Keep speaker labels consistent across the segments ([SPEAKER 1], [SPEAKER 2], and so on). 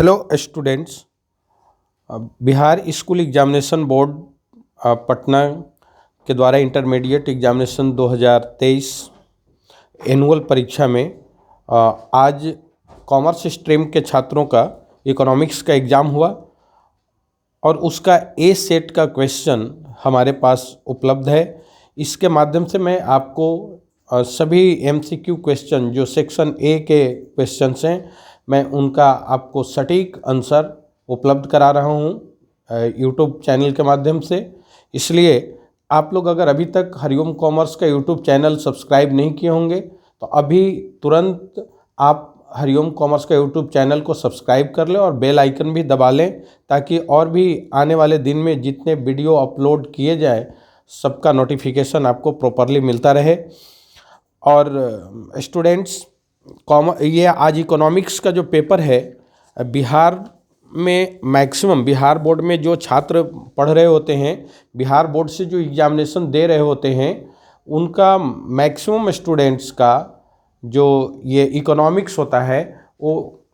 [SPEAKER 1] Hello students. Bihar school examination board Patna के द्वारा intermediate examination 2023 annual परीक्षा में आज कॉमर्स स्ट्रीम के छात्रों का इकोनॉमिक्स का एग्ज़ाम हुआ और उसका ए सेट का क्वेश्चन हमारे पास उपलब्ध है। इसके माध्यम से मैं आपको सभी एमसीक्यू क्वेश्चन जो सेक्शन ए के क्वेश्चंस हैं मैं उनका आपको सटीक आंसर उपलब्ध करा रहा हूँ यूट्यूब चैनल के माध्यम से। इसलिए आप लोग अगर अभी तक हरिओम कॉमर्स का यूट्यूब चैनल सब्सक्राइब नहीं किए होंगे तो अभी तुरंत आप हरिओम कॉमर्स का यूट्यूब चैनल को सब्सक्राइब कर लें और बेल आइकन भी दबा लें ताकि और भी आने वाले दिन में जितने वीडियो अपलोड किए जाए सबका नोटिफिकेशन आपको प्रॉपरली मिलता रहे। और स्टूडेंट्स ये आज इकोनॉमिक्स का जो पेपर है बिहार में मैक्सिमम बिहार बोर्ड में जो छात्र पढ़ रहे होते हैं, बिहार बोर्ड से जो एग्जामिनेशन दे रहे होते हैं, उनका मैक्सिमम स्टूडेंट्स का जो ये इकोनॉमिक्स होता है वो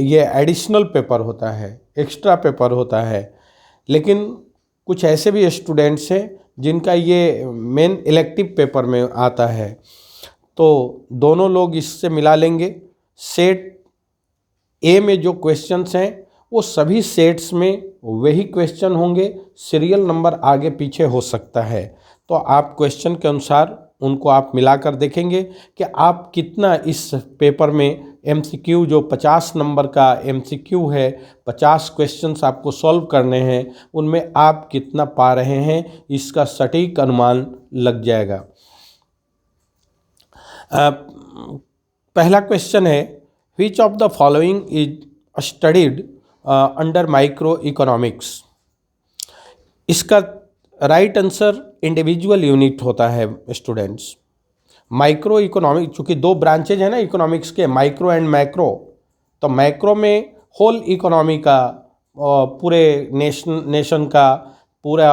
[SPEAKER 1] ये एडिशनल पेपर होता है, एक्स्ट्रा पेपर होता है। लेकिन कुछ ऐसे भी स्टूडेंट्स हैं जिनका ये मेन इलेक्टिव पेपर में आता है, तो दोनों लोग इससे मिला लेंगे। सेट ए में जो क्वेश्चंस हैं वो सभी सेट्स में वही क्वेश्चन होंगे, सीरियल नंबर आगे पीछे हो सकता है, तो आप क्वेश्चन के अनुसार उनको आप मिलाकर देखेंगे कि आप कितना इस पेपर में एमसीक्यू जो 50 नंबर का एमसीक्यू है, 50 क्वेश्चंस आपको सॉल्व करने हैं, उनमें आप कितना पा रहे हैं इसका सटीक अनुमान लग जाएगा। पहला क्वेश्चन है which of the following is studied under micro economics. इसका राइट आंसर इंडिविजुअल यूनिट होता है स्टूडेंट्स। माइक्रो इकोनॉमिक चूँकि दो ब्रांचेज हैं ना इकोनॉमिक्स के, माइक्रो एंड मैक्रो, तो मैक्रो में होल इकोनॉमी का पूरे नेशन का पूरा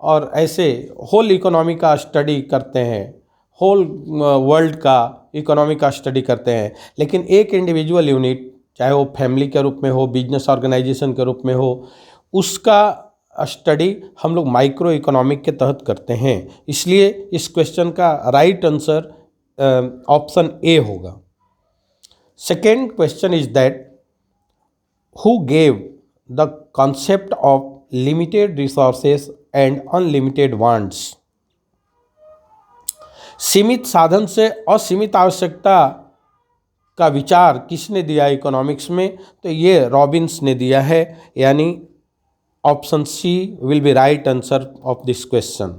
[SPEAKER 1] और ऐसे होल इकोनॉमी का स्टडी करते हैं, होल वर्ल्ड का इकोनॉमी का स्टडी करते हैं। लेकिन एक इंडिविजुअल यूनिट चाहे वो फैमिली के रूप में हो, बिजनेस ऑर्गेनाइजेशन के रूप में हो, उसका स्टडी हम लोग माइक्रो इकोनॉमिक के तहत करते हैं। इसलिए इस क्वेश्चन का राइट आंसर ऑप्शन ए होगा। Second question is that who gave the concept of limited resources and unlimited wants. सीमित साधन से असीमित आवश्यकता का विचार किसने दिया इकोनॉमिक्स में, तो ये रॉबिन्स ने दिया है, यानी option C will be right answer of this question.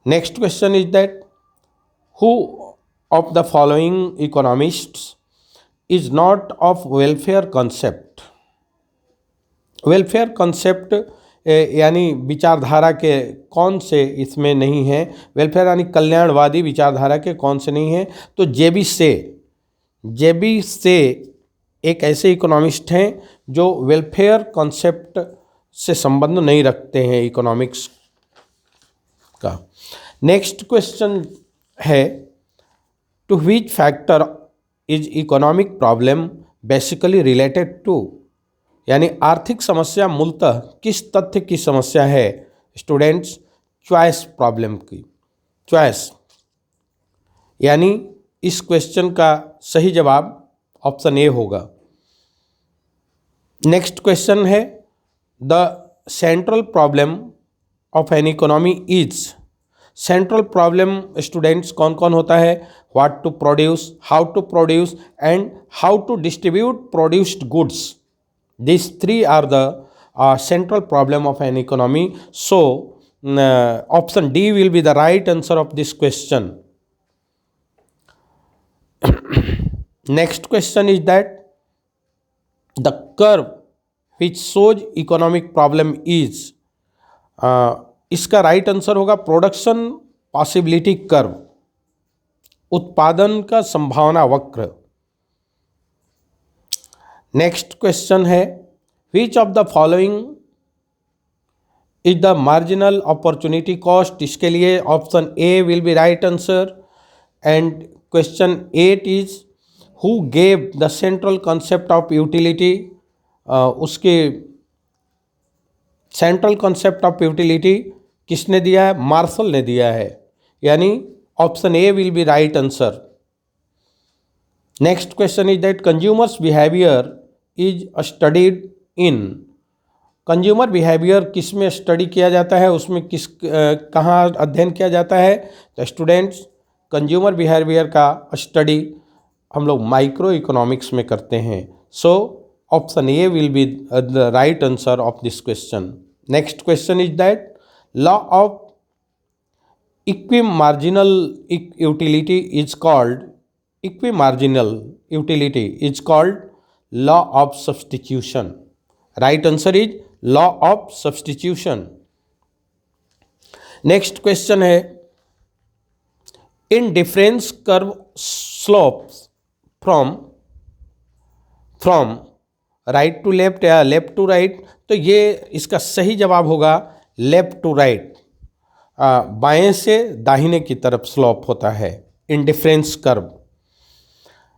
[SPEAKER 1] Next question is that who of the following economists is not of welfare concept. Welfare concept यानी विचारधारा के कौन से इसमें नहीं है, वेलफेयर यानी कल्याणवादी विचारधारा के कौन से नहीं हैं, तो जेबी से एक ऐसे इकोनॉमिस्ट हैं जो वेलफेयर कॉन्सेप्ट से संबंध नहीं रखते हैं इकोनॉमिक्स का। Next question is to which factor is economic problem basically related to, यानी आर्थिक समस्या मूलतः किस तथ्य की समस्या है स्टूडेंट्स, चॉइस प्रॉब्लम की। चॉइस यानी इस क्वेश्चन का सही जवाब ऑप्शन ए होगा। नेक्स्ट क्वेश्चन है the central problem of an economy is. Central problem students कौन कौन होता है, what to produce, how to produce and how to distribute produced goods. These three are the central problem of an economy. So, option D will be the right answer of this question. Next question is that the curve which shows economic problem is. इसका right answer होगा production possibility curve, उत्पादन का संभावना वक्र। Next question है which of the following is the marginal opportunity cost. इसके लिए option A will be right answer and question 8 is who gave the central concept of utility. उसके central concept of utility किसने दिया है? Martial ने दिया है, यानी option A will be right answer. Next question is that consumers behaviour is studied in. Consumer behaviour किस में स्टडी किया जाता है, उसमें कहाँ अध्ययन किया जाता है? तो स्टूडेंट्स, कंज्यूमर बिहेवियर का स्टडी हम लोग माइक्रो इकोनॉमिक्स में करते हैं। So option A will be the right answer of this question. Next question is that law of equimarginal utility is called, equimarginal utility is called law of substitution. Right answer is law of substitution. Next question है indifference curve slopes from right to left या left to right, तो ये इसका सही जवाब होगा left to right, बाएं से दाहिने की तरफ स्लोप होता है indifference curve.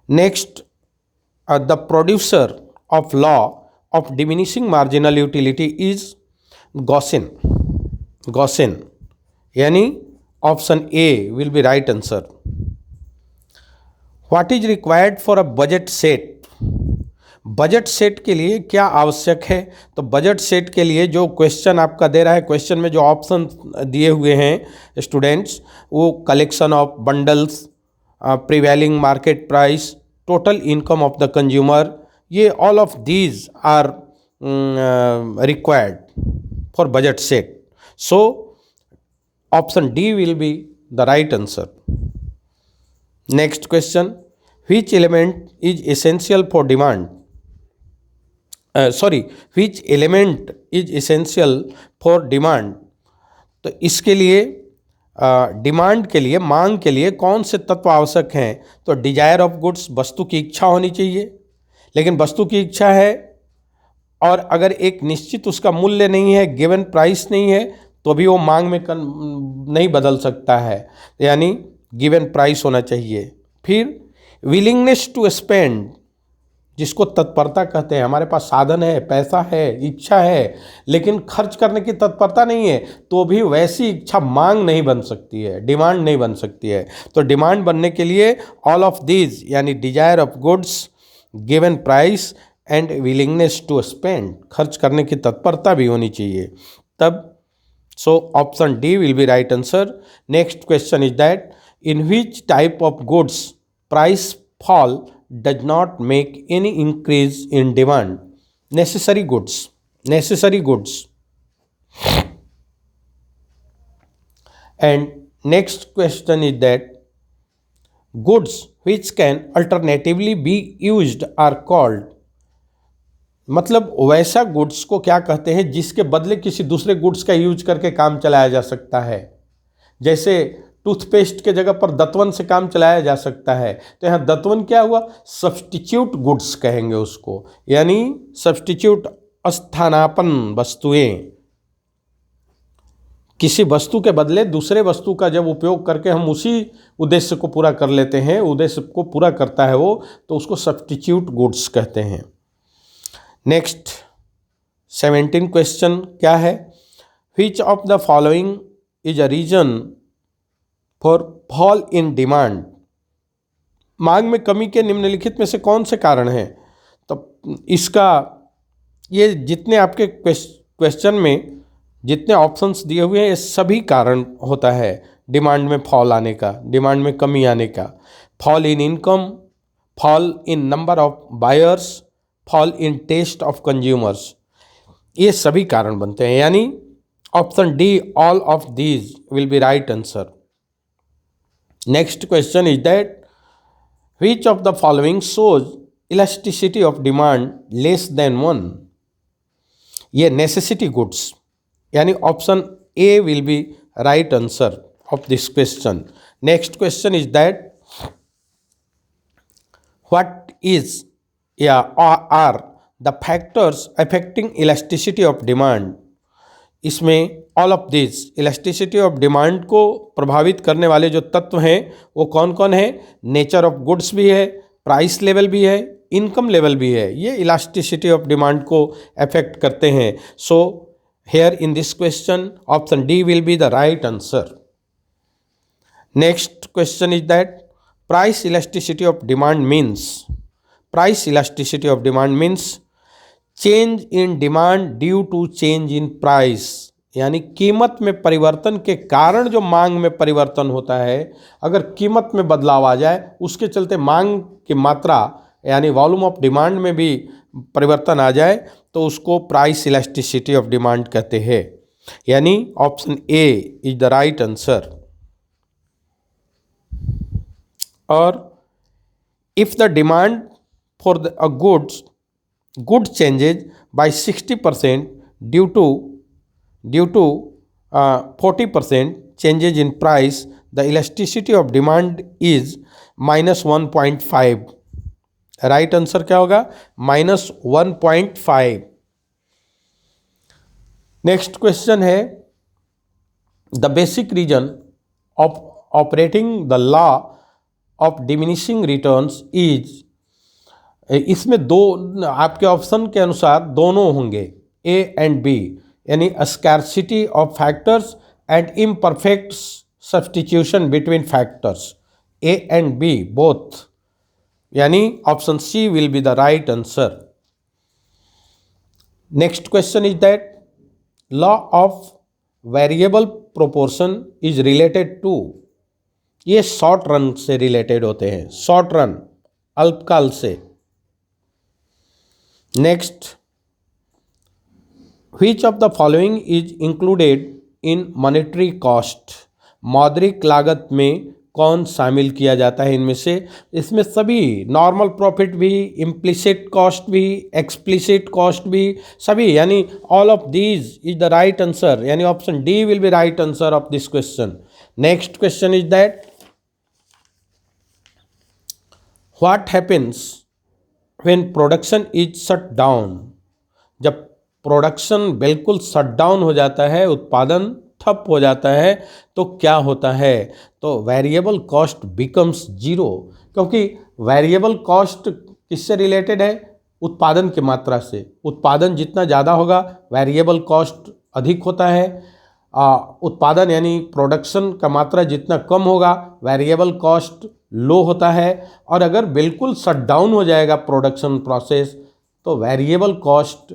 [SPEAKER 1] Next, the producer of law of diminishing marginal utility is Gaussian, Gaussian, यानी option A will be right answer. What is required for a budget set? Budget set के लिए क्या आवश्यक है? तो budget set के लिए जो क्वेश्चन आपका दे रहा है, क्वेश्चन में जो ऑप्शन दिए हुए हैं स्टूडेंट्स, वो collection of bundles, prevailing market price, total income of the consumer, ये all of these are required for budget set. So option D will be the right answer. Next question, which element is essential for demand? Which element is essential for demand? तो इसके लिए demand के लिए, मांग के लिए कौन से तत्व आवश्यक हैं? तो डिजायर ऑफ गुड्स, वस्तु की इच्छा होनी चाहिए, लेकिन वस्तु की इच्छा है और अगर एक निश्चित उसका मूल्य नहीं है, गिवन प्राइस नहीं है, तो भी वो मांग में नहीं बदल सकता है, यानी गिवन प्राइस होना चाहिए। फिर विलिंगनेस टू स्पेंड, जिसको तत्परता कहते हैं, हमारे पास साधन है, पैसा है, इच्छा है, लेकिन खर्च करने की तत्परता नहीं है, तो भी वैसी इच्छा मांग नहीं बन सकती है, डिमांड नहीं बन सकती है। तो डिमांड बनने के लिए ऑल ऑफ दीज, यानी desire of goods, given price and willingness to spend, खर्च करने की तत्परता भी होनी चाहिए तब। So option D will be right answer. Next question is that in which type of goods price fall does not make any increase in demand? Necessary goods, necessary goods. And next question is that goods which can alternatively be used are called, मतलब वैसा goods को क्या कहते हैं जिसके बदले किसी दूसरे गुड्स का यूज करके काम चलाया जा सकता है। जैसे टूथपेस्ट के जगह पर दतवन से काम चलाया जा सकता है, तो यहाँ दतवन क्या हुआ? सब्स्टिट्यूट गुड्स कहेंगे उसको, यानी सब्स्टिट्यूट, स्थानापन्न वस्तुएं। किसी वस्तु के बदले दूसरे वस्तु का जब उपयोग करके हम उसी उद्देश्य को पूरा कर लेते हैं, उद्देश्य को पूरा करता है वो, तो उसको सब्स्टिट्यूट गुड्स कहते हैं। नेक्स्ट 17 क्वेश्चन क्या है? Which of the following is a reason for fall in demand? मांग में कमी के निम्नलिखित में से कौन से कारण हैं? तो इसका, ये जितने आपके क्वेश्चन में जितने ऑप्शंस दिए हुए हैं, ये सभी कारण होता है डिमांड में फॉल आने का, डिमांड में कमी आने का। Fall in income, fall in number of buyers, fall in taste of consumers, ये सभी कारण बनते हैं, यानी option D all of these will be right answer. Next question is that which of the following shows elasticity of demand less than 1? ये necessity goods, यानी option A will be right answer of this question. Next question is that what is या are the factors affecting elasticity of demand? इसमें all of this, elasticity of demand को प्रभावित करने वाले जो तत्व हैं वो कौन कौन है? नेचर ऑफ गुड्स भी है, प्राइस लेवल भी है, इनकम लेवल भी है, ये इलास्टिसिटी ऑफ डिमांड को अफेक्ट करते हैं. So here in this question option D will be the right answer. Next question is that price elasticity of demand means change in demand due to change in price. यानी कीमत में परिवर्तन के कारण जो मांग में परिवर्तन होता है, अगर कीमत में बदलाव आ जाए उसके चलते मांग की मात्रा यानी वॉल्यूम ऑफ डिमांड में भी परिवर्तन आ जाए तो उसको प्राइस इलास्टिसिटी ऑफ डिमांड कहते हैं. यानी option A is the right answer. और if the demand for the good changes by 60% due to 40% changes in price, the elasticity of demand is -1.5. Right answer क्या होगा? -1.5. नेक्स्ट क्वेश्चन है the basic reason of operating the law of diminishing returns is. इसमें दो आपके option के अनुसार दोनों होंगे ए एंड बी, यानी scarcity of factors and imperfect substitution between factors. A and B both, यानी option C will be the right answer. Next question is that law of variable proportion is related to. ये short run से related होते हैं, short run अल्पकाल से. Next, which of the following is included in monetary cost. मौद्रिक लागत में कौन शामिल किया जाता है इनमें से? इसमें सभी नॉर्मल प्रॉफिट भी, इम्प्लिसिट कॉस्ट भी, एक्सप्लिसिट कॉस्ट भी, सभी, यानी all of these is the right answer. यानी option D will be right answer of this question. Next question is that what happens when production is shut down. जब production बिल्कुल shut down हो जाता है, उत्पादन ठप हो जाता है, तो क्या होता है? तो वेरिएबल कॉस्ट बिकम्स जीरो. क्योंकि वेरिएबल कॉस्ट किससे रिलेटेड है? उत्पादन की मात्रा से. उत्पादन जितना ज़्यादा होगा वेरिएबल कॉस्ट अधिक होता है. उत्पादन यानी प्रोडक्शन का मात्रा जितना कम होगा वेरिएबल कॉस्ट लो होता है. और अगर बिल्कुल शट डाउन हो जाएगा प्रोडक्शन प्रोसेस तो वेरिएबल कॉस्ट,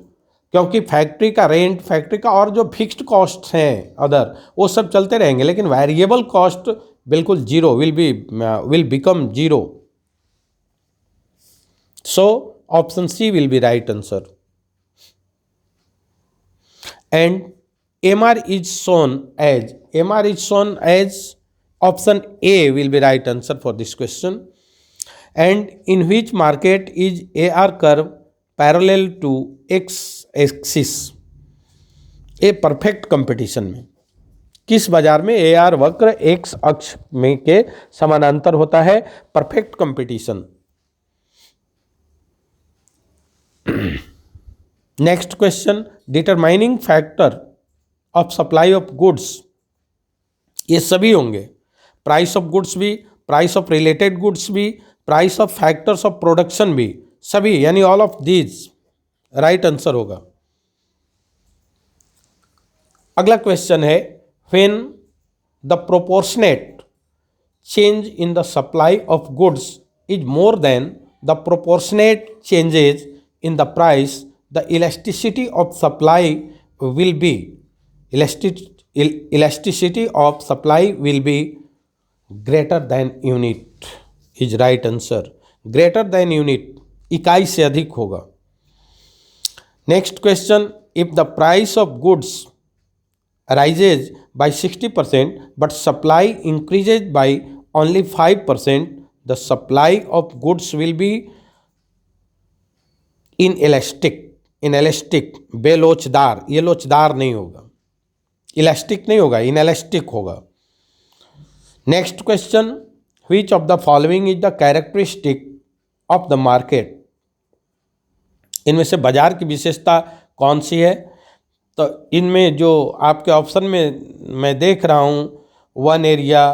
[SPEAKER 1] क्योंकि फैक्ट्री का रेंट, फैक्ट्री का और जो फिक्स्ड कॉस्ट हैं अदर, वो सब चलते रहेंगे, लेकिन वेरिएबल कॉस्ट बिल्कुल zero will become zero. So option C will be right answer. And MR is shown as option A will be right answer for this question. And in which market is AR curve parallel to X axis? A perfect competition में किस बाजार में AR वक्र X अक्ष में के समानांतर होता है? Perfect competition. Next question, determining factor of supply of goods. ये सभी होंगे, प्राइस ऑफ गुड्स भी, प्राइस ऑफ रिलेटेड गुड्स भी, price of factors of production भी, सभी, यानी all of these right answer होगा. अगला क्वेश्चन है when the proportionate change in the supply of goods is more than the proportionate changes in the price, the elasticity of supply will be. Elasticity of supply will be greater than unit is right answer. Greater than unit, इकाई से अधिक होगा. Next question, if the price of goods rises by 60% but supply increases by only 5%, the supply of goods will be inelastic, बेलोचदार. ये लोचदार नहीं होगा, elastic नहीं होगा, इनएलास्टिक होगा. Next question, which of the following is the characteristic of the market. इनमें से बाजार की विशेषता कौन सी है? तो इनमें जो आपके ऑप्शन में मैं देख रहा हूँ, one area,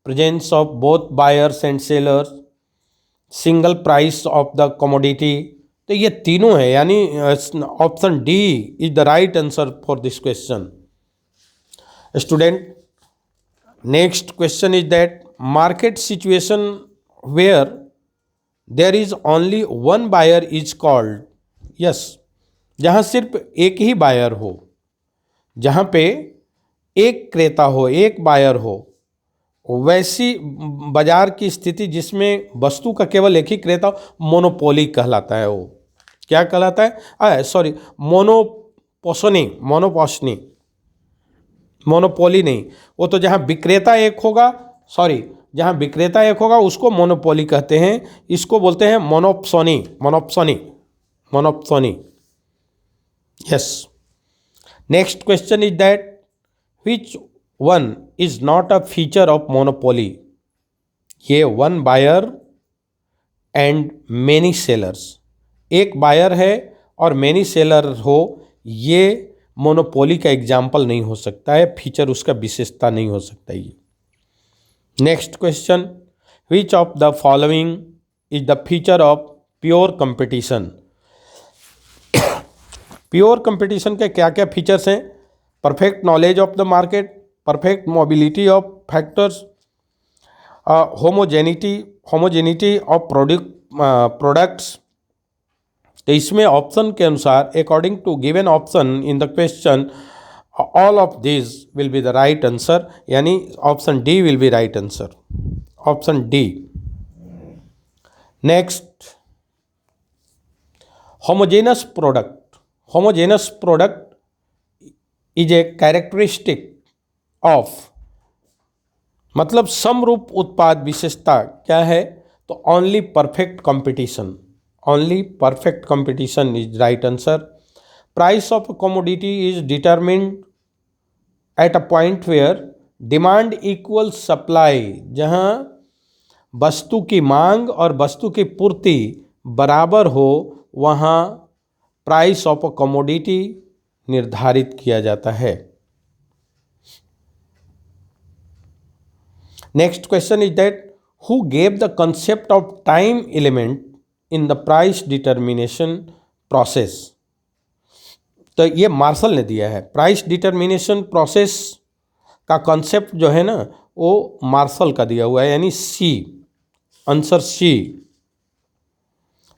[SPEAKER 1] presence of both buyers and sellers, single price of the commodity. तो ये तीनों है, यानी option D is the right answer for this question. Student, next question is that market situation where there is only one buyer is called. Yes, जहाँ सिर्फ एक ही buyer हो, जहाँ पे एक क्रेता हो, एक बायर हो, वैसी बाजार की स्थिति जिसमें वस्तु का केवल एक ही क्रेता हो, मोनोपोली कहलाता है। वो क्या कहलाता है? सॉरी, मोनोपोसनी, मोनोपोली नहीं। वो तो जहाँ विक्रेता एक होगा, सॉरी, जहाँ विक्रेता एक होगा उसको मोनोपोली कहते हैं, इसको बोलते हैं monopsony. Yes. Next question is that which one is not a feature of monopoly. ये one buyer and many sellers, एक बायर है और मेनी सेलर हो, ये मोनोपोली का एग्जाम्पल नहीं हो सकता है, फीचर उसका विशेषता नहीं हो सकता ये। Next question, which of the following is the feature of pure competition. Pure competition के क्या क्या फीचर्स हैं? Perfect knowledge of the market, perfect mobility of factors, homogeneity of products. तो इसमें ऑप्शन के अनुसार, according to given option in the question, all of this will be the right answer, यानी option D will be right answer, option D. Next, homogeneous product is a characteristic of, मतलब समरूप उत्पाद विशेषता क्या है? तो only perfect competition is right answer. Price of commodity is determined at a point where demand equal supply, जहां वस्तु की मांग और वस्तु की पूर्ति बराबर हो, वहां प्राइस ऑफ अ कमोडिटी निर्धारित किया जाता है। Next question is that who gave the concept of time element in the price determination process. तो ये मार्शल ने दिया है। प्राइस डिटर्मिनेशन प्रोसेस का कंसेप्ट जो है ना, वो मार्शल का दिया हुआ है, यानी C, answer C.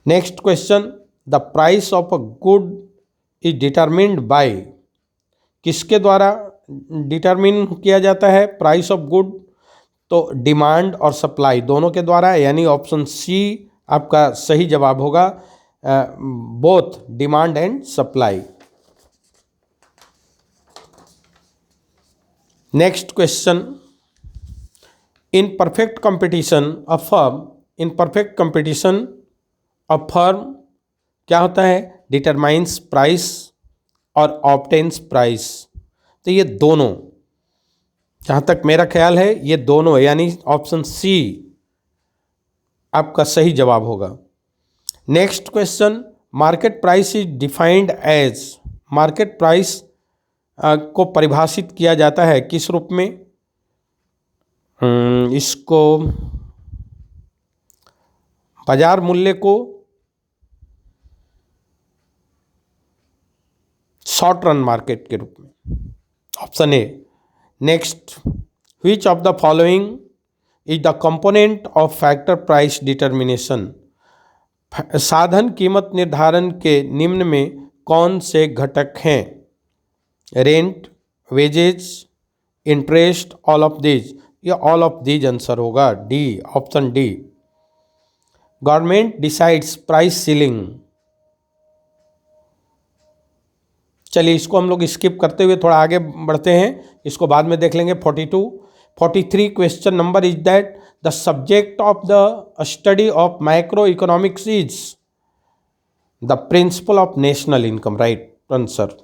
[SPEAKER 1] Next question, the price of a good is determined by, किसके द्वारा डिटरमिन किया जाता है प्राइस ऑफ गुड? तो डिमांड और सप्लाई दोनों के द्वारा, यानी ऑप्शन सी आपका सही जवाब होगा, both demand and supply. Next question, in perfect competition a firm क्या होता है? डिटरमाइंस प्राइस और ऑब्टेन्स प्राइस। तो ये दोनों, जहाँ तक मेरा ख्याल है, ये दोनों है, यानी ऑप्शन सी आपका सही जवाब होगा। Next question, market price is defined as, market price को परिभाषित किया जाता है किस रूप में? इसको बाजार मूल्य को शॉर्ट रन मार्केट के रूप में, option A. Next, which of the following is the component of factor price determination. साधन कीमत निर्धारण के निम्न में कौन से घटक हैं? Rent, wages, interest, all of these. ये ऑल ऑफ दीज आंसर होगा, D, option D. Government decides price ceiling. चलिए इसको हम लोग स्किप करते हुए थोड़ा आगे बढ़ते हैं, इसको बाद में देख लेंगे। 43 question number is that the subject of the study of microeconomics is the principle of national income, right answer,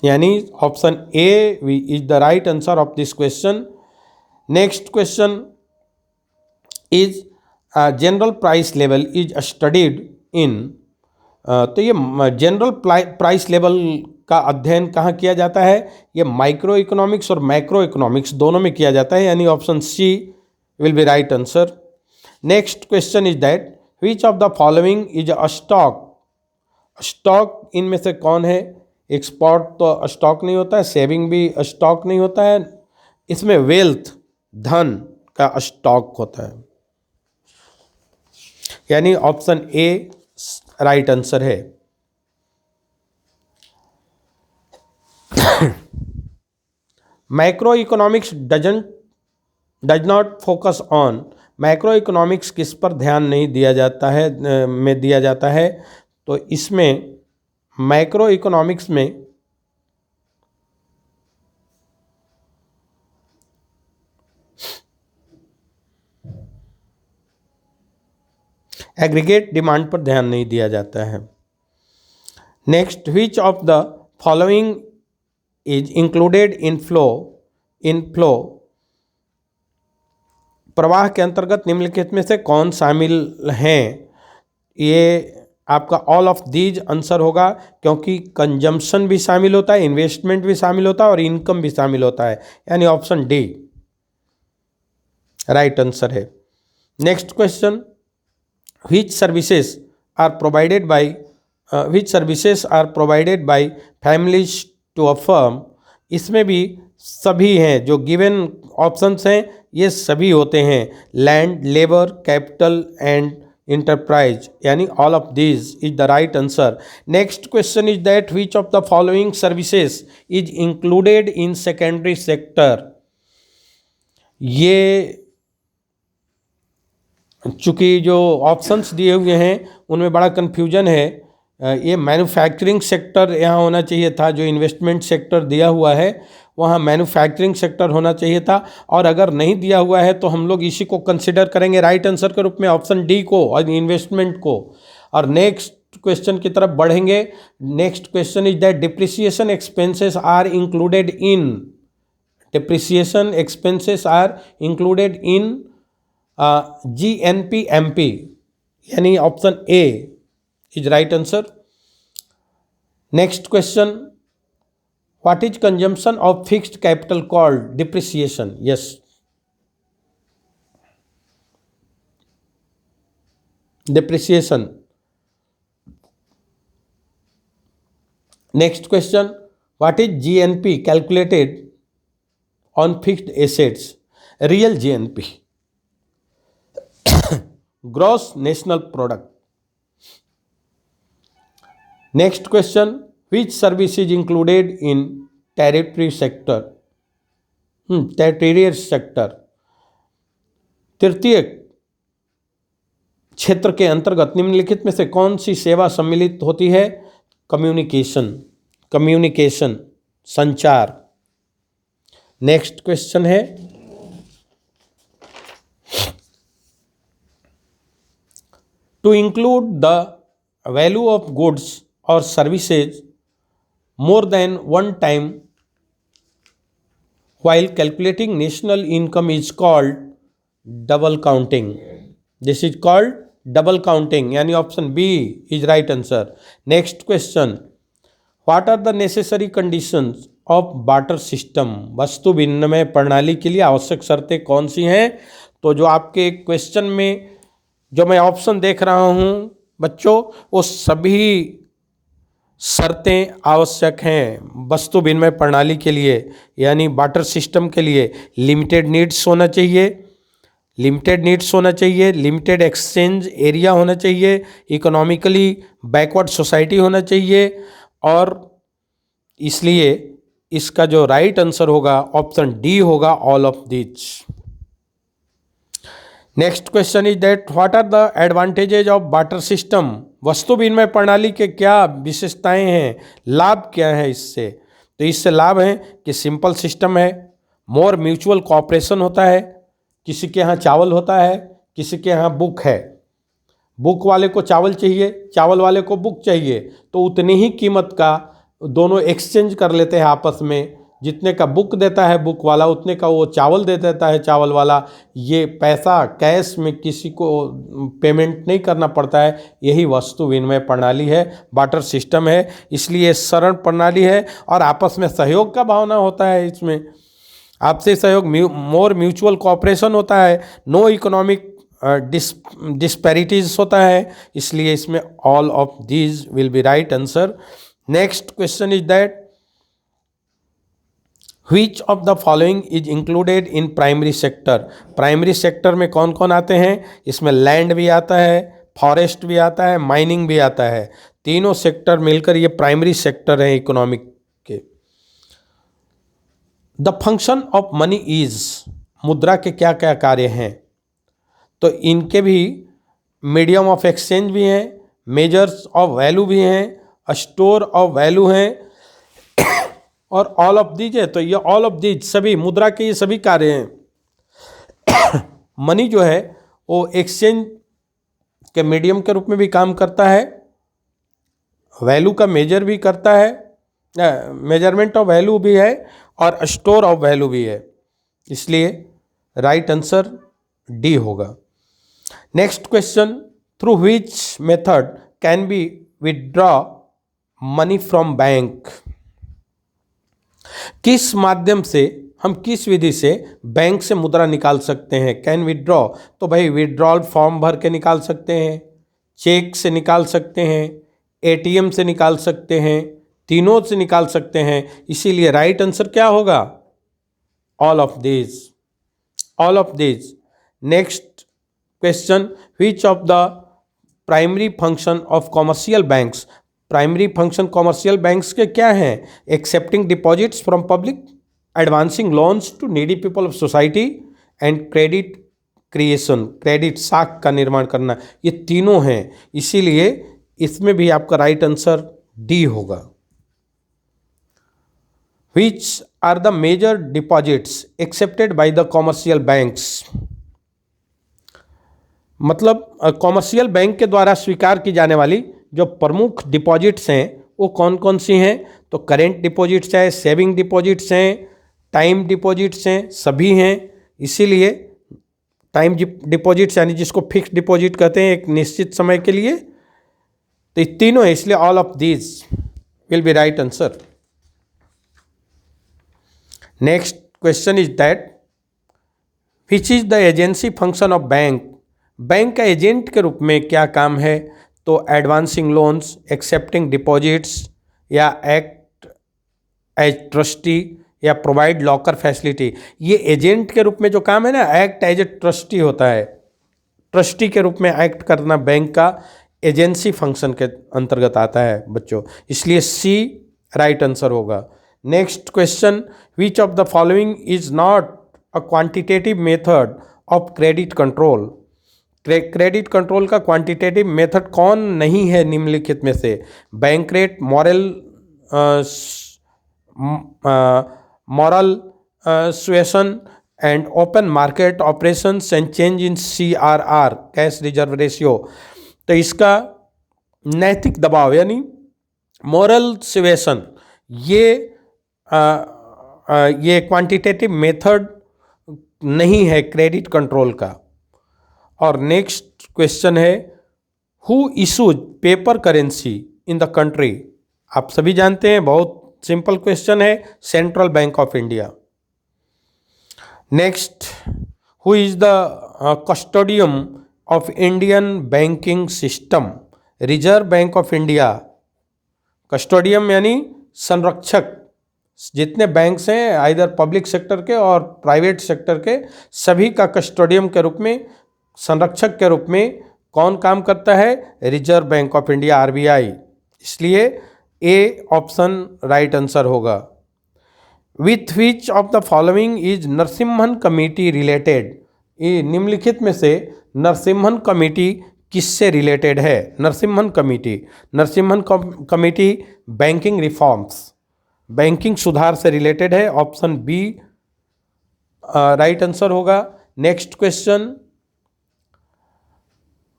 [SPEAKER 1] यानी option A is the right answer of this question. Next question is general price level is studied in, तो ये general price level का अध्ययन कहाँ किया जाता है? ये माइक्रो इकोनॉमिक्स और मैक्रो इकोनॉमिक्स दोनों में किया जाता है, यानी option C will be right answer. Next question is that which of the following is a stock. Stock इनमें से कौन है? एक्सपोर्ट तो स्टॉक नहीं होता है, सेविंग भी स्टॉक नहीं होता है, इसमें वेल्थ धन का स्टॉक होता है, यानी ऑप्शन ए राइट आंसर है। Macro economics does not focus on. Macro economics किस पर ध्यान नहीं दिया जाता है में दिया जाता है? तो इसमें मैक्रो इकोनॉमिक्स में एग्रीगेट डिमांड पर ध्यान नहीं दिया जाता है। Next, which of the following is included in flow. प्रवाह के अंतर्गत निम्नलिखित में से कौन शामिल हैं? ये आपका ऑल ऑफ दीज आंसर होगा, क्योंकि कंजम्पशन भी शामिल होता है, इन्वेस्टमेंट भी शामिल होता है और इनकम भी शामिल होता है, यानी ऑप्शन डी राइट आंसर है। Next question, which services are provided by families to a firm। इसमें भी सभी हैं जो गिवन ऑप्शंस हैं, ये सभी होते हैं, land, labour, capital and enterprise, यानी all of these is the right answer. Next question is that which of the following services is included in secondary sector. ये चूँकि जो ऑप्शंस दिए हुए हैं उनमें बड़ा कन्फ्यूजन है। ये मैन्युफैक्चरिंग सेक्टर यहाँ होना चाहिए था, जो इन्वेस्टमेंट सेक्टर दिया हुआ है वहाँ मैन्युफैक्चरिंग सेक्टर होना चाहिए था, और अगर नहीं दिया हुआ है तो हम लोग इसी को कंसिडर करेंगे राइट आंसर के रूप में, ऑप्शन डी को और इन्वेस्टमेंट को। और नेक्स्ट क्वेश्चन की तरफ बढ़ेंगे। Next question is that depreciation expenses are included in GNP/MP, यानी option A is right answer. Next question, what is consumption of fixed capital called depreciation. Yes, depreciation. Next question, what is GNP calculated on fixed assets. Real GNP, gross national product. Next question, which service is included in territorial sector. तृतीय क्षेत्र के अंतर्गत निम्नलिखित में से कौन सी सेवा सम्मिलित होती है? कम्युनिकेशन, संचार। नेक्स्ट क्वेश्चन है, to include the value of goods or services more than one time while calculating national income is called double counting. This is called double counting, यानी option B is right answer. Next question, what are the necessary conditions of barter system। वस्तु विनिमय प्रणाली के लिए आवश्यक शर्तें कौन सी हैं? तो जो आपके क्वेश्चन में जो मैं ऑप्शन देख रहा हूँ बच्चों, वो सभी शर्तें आवश्यक हैं वस्तु विनिमय प्रणाली के लिए, यानी बार्टर सिस्टम के लिए। लिमिटेड नीड्स होना चाहिए, लिमिटेड एक्सचेंज एरिया होना चाहिए, इकोनॉमिकली बैकवर्ड सोसाइटी होना चाहिए, और इसलिए इसका जो राइट आंसर होगा ऑप्शन डी होगा, all of this. Next question is that what are the advantages of barter system. वस्तु विनिमय प्रणाली के क्या विशेषताएं हैं, लाभ क्या है इससे? तो इससे लाभ है कि सिंपल सिस्टम है, मोर म्यूचुअल कोऑपरेशन होता है, किसी के यहाँ चावल होता है, किसी के यहाँ बुक है, बुक वाले को चावल चाहिए, चावल वाले को बुक चाहिए, तो उतनी ही कीमत का दोनों एक्सचेंज कर लेते हैं आपस में, जितने का बुक देता है बुक वाला उतने का वो चावल दे देता है चावल वाला। ये पैसा कैश में किसी को पेमेंट नहीं करना पड़ता है, यही वस्तु विनिमय प्रणाली है, बार्टर सिस्टम है, इसलिए सरल प्रणाली है और आपस में सहयोग का भावना होता है। इसमें आपसी सहयोग, मोर म्यूचुअल कोऑपरेशन होता है, नो इकोनॉमिक डिस्पैरिटीज होता है, इसलिए इसमें all of these will be right answer. Next question is that which of the following is included in primary sector. Primary sector में कौन कौन आते हैं? इसमें लैंड भी आता है, फॉरेस्ट भी आता है, माइनिंग भी आता है। तीनों सेक्टर मिलकर ये प्राइमरी सेक्टर है इकोनॉमिक के। The function of money is, मुद्रा के क्या क्या कार्य हैं? तो इनके भी मीडियम ऑफ एक्सचेंज भी हैं, मेजर्स ऑफ वैल्यू भी हैं, स्टोर ऑफ वैल्यू हैं और ऑल ऑफ दीज है। तो ये ऑल ऑफ दीज सभी मुद्रा के ये सभी कार्य हैं। मनी जो है वो एक्सचेंज के मीडियम के रूप में भी काम करता है, वैल्यू का मेजर भी करता है, मेजरमेंट ऑफ वैल्यू भी है और स्टोर ऑफ वैल्यू भी है, इसलिए राइट आंसर डी होगा। Next question, through which method can be withdraw money from bank. किस माध्यम से, हम किस विधि से बैंक से मुद्रा निकाल सकते हैं? कैन विथड्रॉ, तो भाई विथड्रॉल फॉर्म भर के निकाल सकते हैं, चेक से निकाल सकते हैं, एटीएम से निकाल सकते हैं, तीनों से निकाल सकते हैं, इसीलिए राइट आंसर क्या होगा? All of this, all of this. Next question, which of the primary function of commercial banks. Primary function commercial banks के क्या हैं? Accepting deposits from public, advancing loans to needy people of society and credit creation, credit साख का निर्माण करना, ये तीनों हैं, इसीलिए इसमें भी आपका राइट आंसर डी होगा। Which are the major deposits accepted by the commercial banks? मतलब कॉमर्शियल बैंक के द्वारा स्वीकार की जाने वाली जो प्रमुख डिपॉजिट्स हैं वो कौन कौन सी हैं? तो करेंट डिपॉजिट्स है, सेविंग डिपॉजिट्स हैं, टाइम डिपॉजिट्स हैं, सभी हैं। इसीलिए टाइम डिपॉजिट्स यानी जिसको फिक्स डिपॉजिट कहते हैं एक निश्चित समय के लिए, तो ये तीनों है, इसलिए all of these will be right answer. Next question is that which is the agency function of bank. Bank का एजेंट के रूप में क्या काम है? तो एडवांसिंग लोन्स, एक्सेप्टिंग डिपॉजिट्स, या एक्ट एज ट्रस्टी, या प्रोवाइड लॉकर फैसिलिटी। ये एजेंट के रूप में जो काम है ना, एक्ट एज ए ट्रस्टी होता है, ट्रस्टी के रूप में एक्ट करना बैंक का एजेंसी फंक्शन के अंतर्गत आता है बच्चों, इसलिए सी राइट आंसर होगा। Next question, which of the following is not a quantitative method of credit control. Credit control का क्वांटिटेटिव मेथड कौन नहीं है निम्नलिखित में से? Bank rate, moral suasion and open market operations and change in CRR, cash reserve ratio. तो इसका नैतिक दबाव यानी मॉरल सुएशन, ये क्वांटिटेटिव मेथड नहीं है क्रेडिट कंट्रोल का। और नेक्स्ट क्वेश्चन है, who issues paper currency in the country. आप सभी जानते हैं, बहुत सिंपल क्वेश्चन है, central bank of India. Next, who is the custodian of Indian banking system. Reserve bank of India, custodian यानी संरक्षक, जितने बैंक्स हैं आइदर पब्लिक सेक्टर के और प्राइवेट सेक्टर के, सभी का कस्टोडियम के रूप में, संरक्षक के रूप में कौन काम करता है? Reserve bank of India, RBI, इसलिए ए ऑप्शन राइट आंसर होगा। With which of the following is Narasimhan committee related. ये निम्नलिखित में से नरसिम्हन कमेटी किससे रिलेटेड है? Narasimhan committee banking reforms, banking सुधार से रिलेटेड है, ऑप्शन बी राइट आंसर होगा। Next question,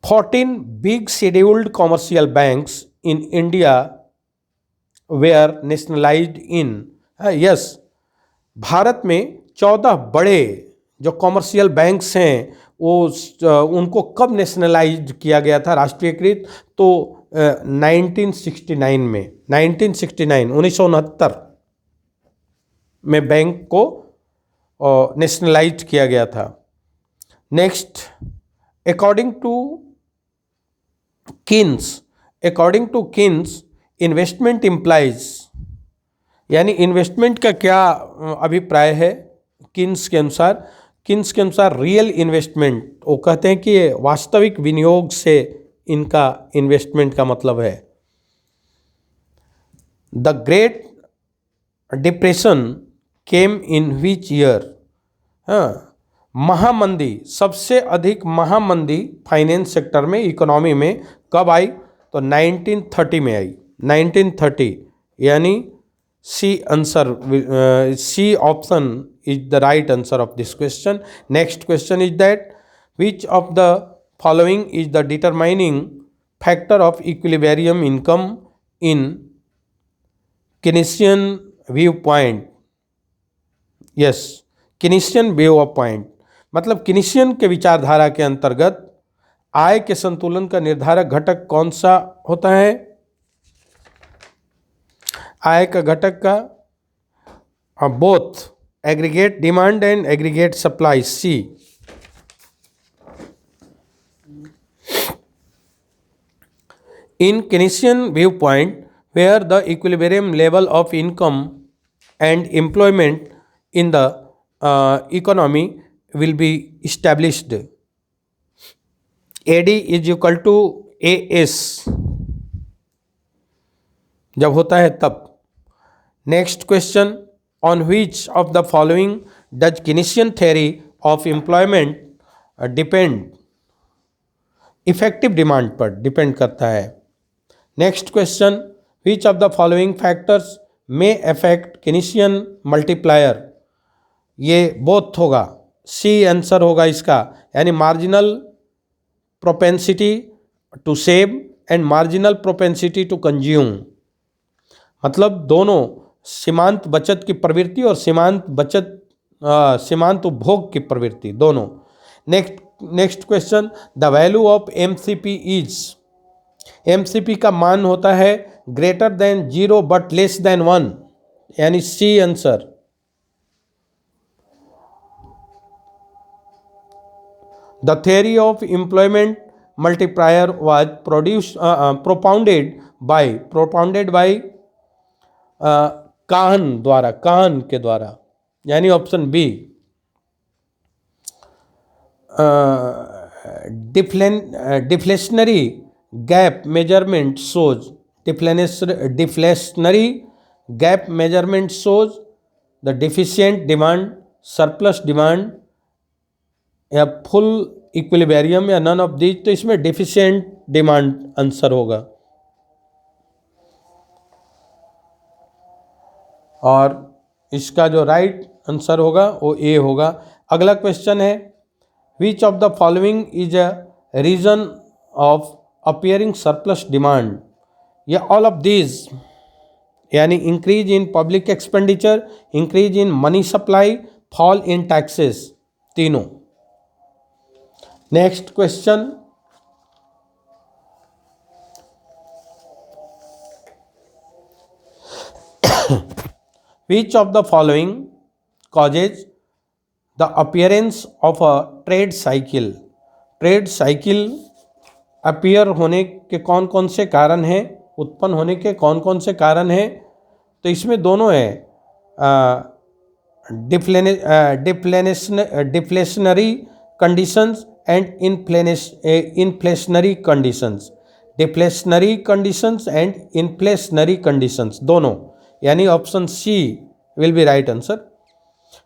[SPEAKER 1] 14 big scheduled commercial banks in India were nationalized in। yes, Bharat में 14 बड़े जो कॉमर्शियल बैंक्स हैं वो उनको कब नेशनलाइज किया गया था, राष्ट्रीयकृत? तो 1969 में, 1969 में बैंक को नेशनलाइज किया गया था। Next, according to Keynes investment implies, यानी इन्वेस्टमेंट का क्या अभिप्राय है किन्स के अनुसार रियल इन्वेस्टमेंट, वो कहते हैं कि वास्तविक विनियोग से इनका इन्वेस्टमेंट का मतलब है। The great depression came in which year, हाँ, महामंदी, सबसे अधिक महामंदी फाइनेंस सेक्टर में, इकोनॉमी में कब आई? तो 1930 में आई, 1930, यानी C answer, C option is the right answer of this question. Next question is that which of the following is the determining factor of equilibrium income in Keynesian view point? Yes, Keynesian view of point, मतलब Keynesian के विचारधारा के अंतर्गत आय के संतुलन का निर्धारक घटक कौन सा होता है? आय का घटक का both aggregate demand and aggregate supply, C. In Keynesian view point where the equilibrium level of income and employment in the economy will be established, AD is equal to AS जब होता है तब। Next question, on which of the following does Keynesian theory of employment depend? Effective demand पर depend करता है। Next question, which of the following factors में affect Keynesian multiplier? ये both होगा, सी आंसर होगा इसका, यानी marginal propensity to save and marginal propensity to consume, मतलब दोनों सीमांत बचत की प्रवृत्ति और सीमांत उपभोग की प्रवृत्ति दोनों। Next question, the value of MCP is? MCP का मान होता है greater than 0 but less than 1, यानी C answer. The theory of employment multiplier was propounded by Kahn के द्वारा, यानी option B. Deflationary gap measurement shows deflationary gap measurement shows the deficient demand, surplus demand या full equilibrium या none of these, तो इसमें deficient demand answer होगा। और इसका जो राइट आंसर होगा वो ए होगा। अगला क्वेश्चन है, which of the following is a reason of appearing surplus demand? या ऑल ऑफ दीज, यानी increase in public expenditure, increase in money supply, fall in taxes, तीनों। Next question, which of the following causes the appearance of a trade cycle? Trade cycle appear होने के कौन कौन से कारण हैं, उत्पन्न होने के कौन कौन से कारण हैं? तो इसमें दोनों है, deflationary conditions and inflationary conditions, deflationary conditions and inflationary conditions दोनों, यानी option C will be right answer.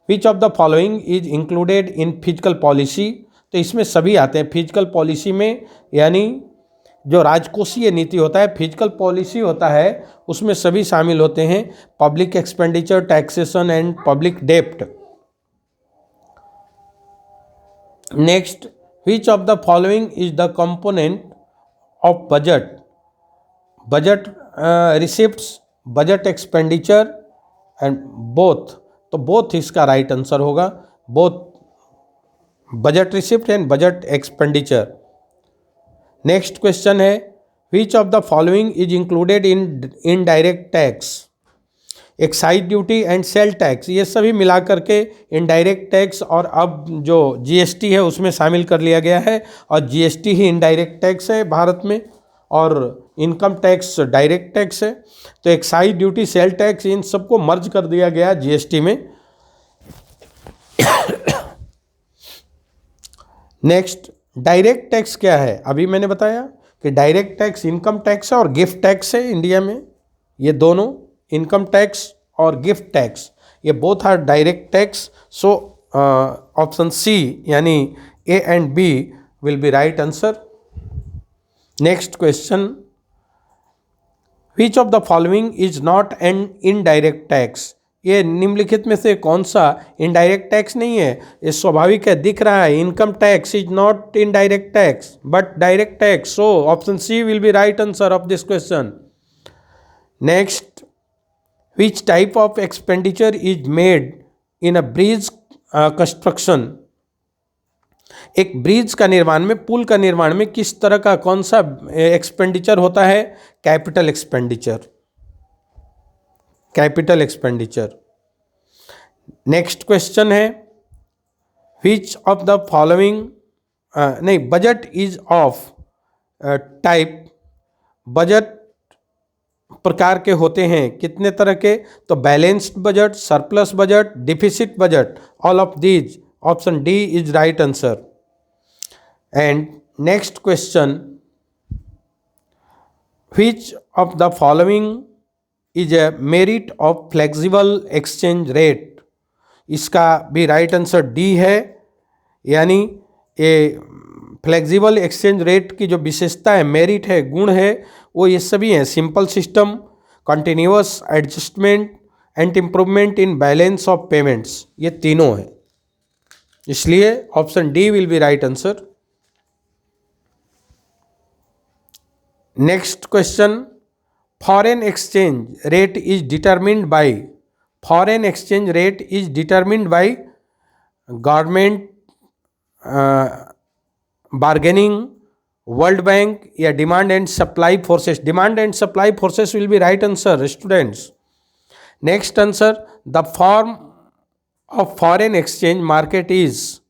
[SPEAKER 1] Which of the following is included in fiscal policy? तो इसमें सभी आते हैं फिजिकल पॉलिसी में, यानी जो राजकोषीय नीति होता है, फिजिकल पॉलिसी होता है, उसमें सभी शामिल होते हैं, public expenditure, taxation and public डेप्ट। Next, which of the following is the component of budget? Budget receipts, budget expenditure and both, तो बोथ इसका राइट आंसर होगा, both budget receipt and budget expenditure. Next question है, which of the following is included in indirect tax? Excise duty and sale tax, ये सभी मिला करके indirect tax और अब जो जीएसटी है उसमें शामिल कर लिया गया है। और जीएसटी ही इनडायरेक्ट टैक्स है भारत में और इनकम टैक्स डायरेक्ट टैक्स है। तो एक्साइज ड्यूटी, सेल टैक्स, इन सबको मर्ज कर दिया गया जीएसटी में। नेक्स्ट, डायरेक्ट टैक्स क्या है? अभी मैंने बताया कि डायरेक्ट टैक्स इनकम टैक्स है और गिफ्ट टैक्स है इंडिया में। ये दोनों, इनकम टैक्स और गिफ्ट टैक्स, ये both are direct tax. So option C यानी A and B will be right answer. Next question, which of the following is not an indirect tax? ये निम्नलिखित में से कौन सा इनडायरेक्ट टैक्स नहीं है? ये स्वाभाविक है, दिख रहा है, income tax is not indirect tax but direct tax. So option C will be right answer of this question. Next, which type of expenditure is made in a bridge construction? एक bridge का निर्माण में, पुल का निर्माण में किस तरह का, कौन सा एक्सपेंडिचर होता है? Capital expenditure, capital expenditure. Next question है, which of the following नहीं, budget is of type, budget प्रकार के होते हैं, कितने तरह के? तो balanced budget, surplus budget, deficit budget, all of these, option D is right answer. And next question, which of the following is a merit of flexible exchange rate? इसका भी राइट आंसर डी है, यानी ये flexible exchange rate की जो विशेषता है, merit है, गुण है, वो ये सभी हैं: simple system, continuous adjustment and improvement in balance of payments, ये तीनों हैं। इसलिए option D will be right answer. Next question, foreign exchange rate is determined by, foreign exchange rate is determined by government, bargaining, world bank या demand and supply forces? Demand and supply forces will be right answer students. Next answer, the form of foreign exchange market is,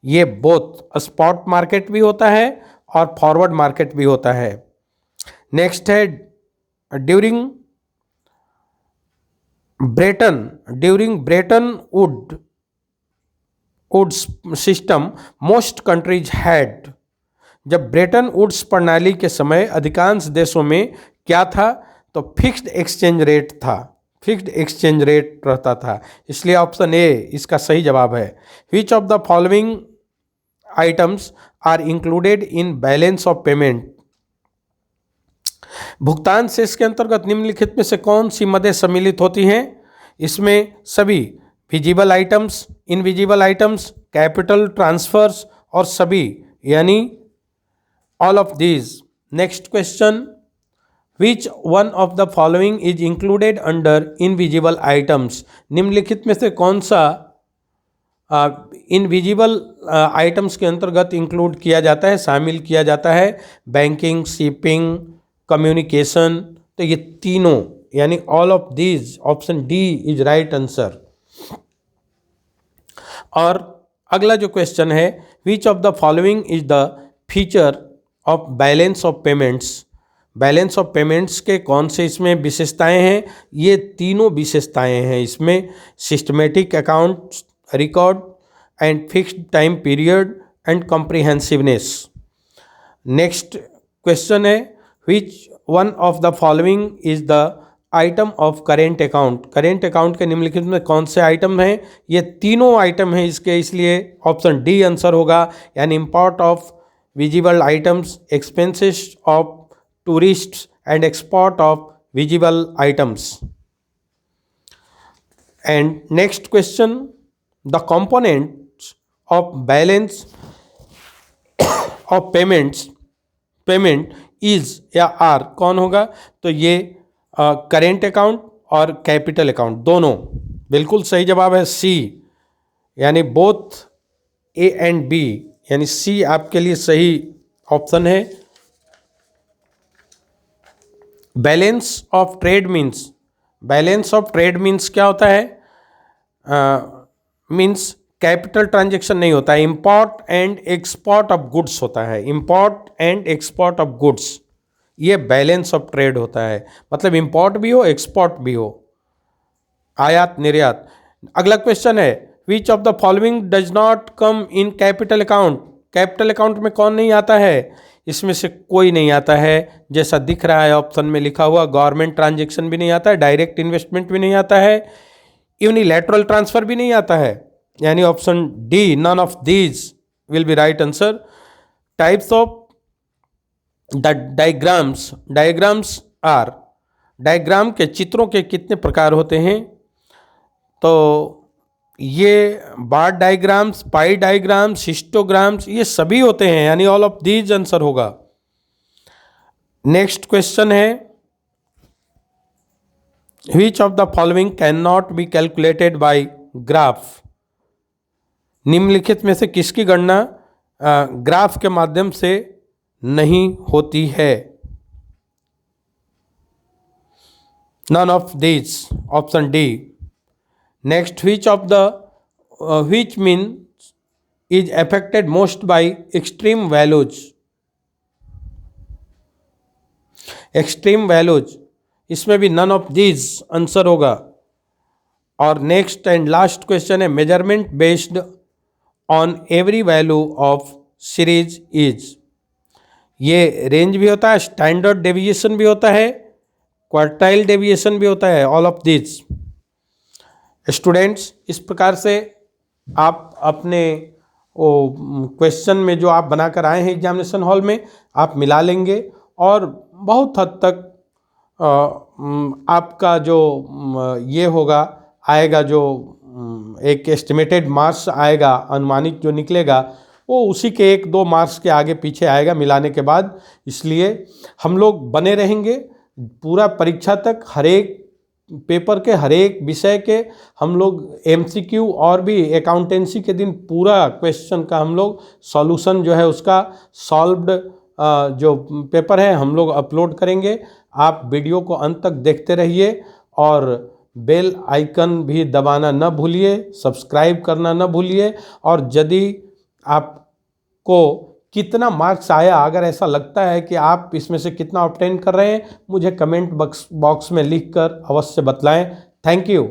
[SPEAKER 1] ये both spot market भी होता है और forward market भी होता है। Next है, during Bretton Woods system most countries had, जब ब्रेटन वुड्स प्रणाली के समय अधिकांश देशों में क्या था? तो फिक्स्ड एक्सचेंज रेट था, फिक्स्ड एक्सचेंज रेट रहता था। इसलिए ऑप्शन ए इसका सही जवाब है। Which of the following items are included in balance of payment? भुगतान शेष के अंतर्गत निम्नलिखित में से कौन सी मदें सम्मिलित होती हैं? इसमें सभी visible items, invisible items, capital transfers और सभी, यानी all of these. Next question, which one of the following is included under invisible items? निम्नलिखित में से कौन सा इनविजिबल आइटम्स के अंतर्गत इंक्लूड किया जाता है, शामिल किया जाता है? Banking, shipping, communication. तो ये तीनों, यानी all of these, option D is right answer. और अगला जो क्वेश्चन है, which of the following is the feature of balance of payments? Balance of payments के कौन से इसमें विशेषताएं हैं? ये तीनों विशेषताएं हैं इसमें: systematic account record and fixed time period and comprehensiveness. Next question है, which one of the following is the item of current account? Current account के निम्नलिखित में कौन से आइटम हैं? ये तीनों आइटम हैं इसके, इसलिए ऑप्शन डी आंसर होगा, यानी import of visible items, expenses of tourists and export of visible items. And next question, the components of balance of payment is या are कौन होगा? तो ये करेंट अकाउंट और कैपिटल अकाउंट दोनों, बिल्कुल सही जवाब है सी, यानी बोथ ए एंड बी, यानी सी आपके लिए सही ऑप्शन है। Balance of trade means balance of trade means क्या होता है? मीन्स कैपिटल ट्रांजेक्शन नहीं होता है, import and export of goods होता है, import and export of goods, ये बैलेंस ऑफ ट्रेड होता है। मतलब इंपोर्ट भी हो एक्सपोर्ट भी हो, आयात निर्यात। अगला क्वेश्चन है which of the following does not come in capital account? Capital account में कौन नहीं आता है? इसमें से कोई नहीं आता है, जैसा दिख रहा है ऑप्शन में लिखा हुआ, गवर्नमेंट ट्रांजेक्शन भी नहीं आता है, डायरेक्ट इन्वेस्टमेंट भी नहीं आता है, यूनिलैटरल ट्रांसफर भी नहीं आता है, यानी option D none of these will be right answer. Types of the diagrams, diagrams are, diagram के चित्रों के कितने प्रकार होते हैं? तो ये bar diagrams, pie diagrams, histograms, ये सभी होते हैं, यानी ऑल ऑफ दीज आंसर होगा। नेक्स्ट क्वेश्चन है which of the following can not be calculated by graph? निम्नलिखित में से किसकी गणना ग्राफ के माध्यम से नहीं होती है? None of these, option D. Next which of the which means is affected most by extreme values? Extreme values, इसमें भी नन ऑफ दीज आंसर होगा। और नेक्स्ट एंड लास्ट क्वेश्चन है measurement based on every value of series is. ये range भी होता है, standard deviation भी होता है, क्वार्टाइल डेविएशन भी होता है, ऑल ऑफ दीज। स्टूडेंट्स, इस प्रकार से आप अपने क्वेश्चन में जो आप बनाकर आए हैं एग्जामिनेशन हॉल में, आप मिला लेंगे और बहुत हद तक आपका जो ये होगा आएगा, जो एक एस्टिमेटेड मार्क्स आएगा, अनुमानित जो निकलेगा, वो उसी के 1-2 मार्क्स के आगे पीछे आएगा मिलाने के बाद। इसलिए हम लोग बने रहेंगे पूरा परीक्षा तक, हर एक पेपर के हर एक विषय के हम लोग एमसीक्यू और भी अकाउंटेंसी के दिन पूरा क्वेश्चन का हम लोग सॉल्यूशन जो है उसका सॉल्व्ड जो पेपर है हम लोग अपलोड करेंगे। आप वीडियो को अंत तक देखते रहिए और बेल आइकन भी दबाना न भूलिए, सब्सक्राइब करना न भूलिए। और यदि आपको कितना मार्क्स आया, अगर ऐसा लगता है कि आप इसमें से कितना ऑब्टेन कर रहे हैं, मुझे कमेंट बॉक्स में लिखकर अवश्य बतलाएं। Thank you.